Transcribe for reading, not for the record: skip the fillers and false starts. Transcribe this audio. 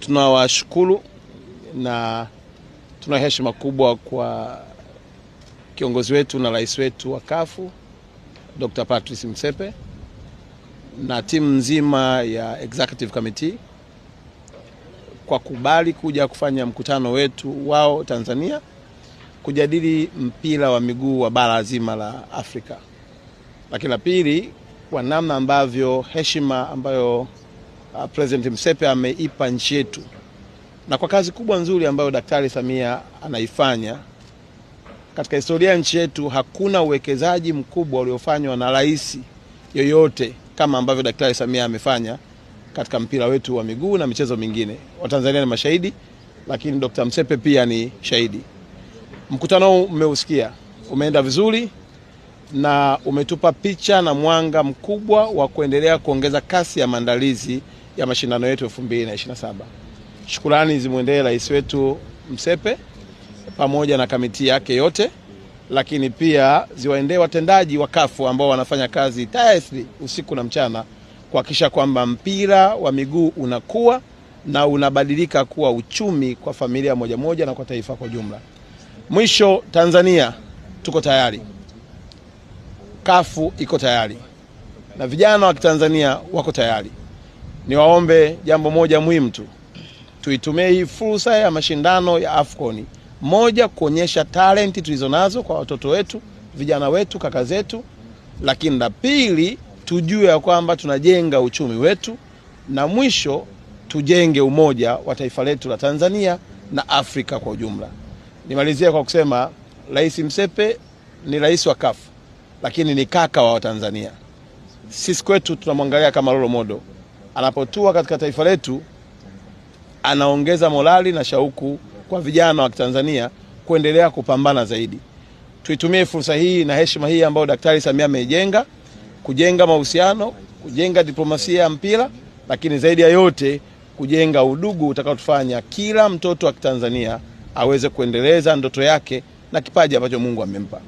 Tunawashukuru na tuna heshima kubwa kwa kiongozi wetu na rais wetu wa CAF Dr. Patrice Motsepe na timu nzima ya Executive Committee kwa kubali kuja kufanya mkutano wetu wao Tanzania kujadili mpira wa miguu wa bara zima la Afrika. Lakini la pili, kwa namna ambavyo heshima ambayo President Motsepe ameipa nchi yetu na kwa kazi kubwa nzuri ambayo Daktari Samia anaifanya katika historia ya nchi yetu. Hakuna uwekezaji mkubwa uliofanywa na rais yoyote kama ambavyo Daktari Samia amefanya katika mpira wetu wa miguu na michezo mingine. Watanzania ni mashahidi, lakini Dr. Motsepe pia ni shahidi. Mkutano huu mmeusikia, umeenda vizuri na umetupa picha na mwanga mkubwa wa kuendelea kuongeza kasi ya maandalizi ya mashindano yetu 2027. Shukrani zimwendee rais wetu Motsepe pamoja na kamiti yake yote, lakini pia ziwaendee watendaji wa CAF ambao wanafanya kazi tirelessly usiku na mchana kuhakikisha kwamba mpira wa miguu unakuwa na unabadilika kuwa uchumi kwa familia moja moja na kwa taifa kwa jumla. Mwisho, Tanzania tuko tayari, CAF iko tayari na vijana wa Tanzania wako tayari. Niwaombe jambo moja muhimu tu, tuitumie hii fursa ya mashindano ya AFCON, moja, kuonyesha talenti tulizonazo kwa watoto wetu, vijana wetu, kaka zetu, lakini la pili, tujue ya kwamba tunajenga uchumi wetu, na mwisho tujenge umoja wa taifa letu la Tanzania na Afrika kwa ujumla. Nimalizia kwa kusema Rais Motsepe ni rais wa CAF, lakini ni kaka wa Tanzania. Sisi kwetu tunamwangalia kama role model. Anapotua katika taifa letu anaongeza morali na shauku kwa vijana wa Tanzania kuendelea kupambana zaidi. Tuitumie fursa hii na heshima hii ambayo Daktari Samia ameijenga kujenga mahusiano, kujenga diplomasia ya mpira, lakini zaidi ya yote kujenga udugu utakaotufanya kila mtoto wa Tanzania aweze kuendeleza ndoto yake na kipaji ambacho Mungu amempa.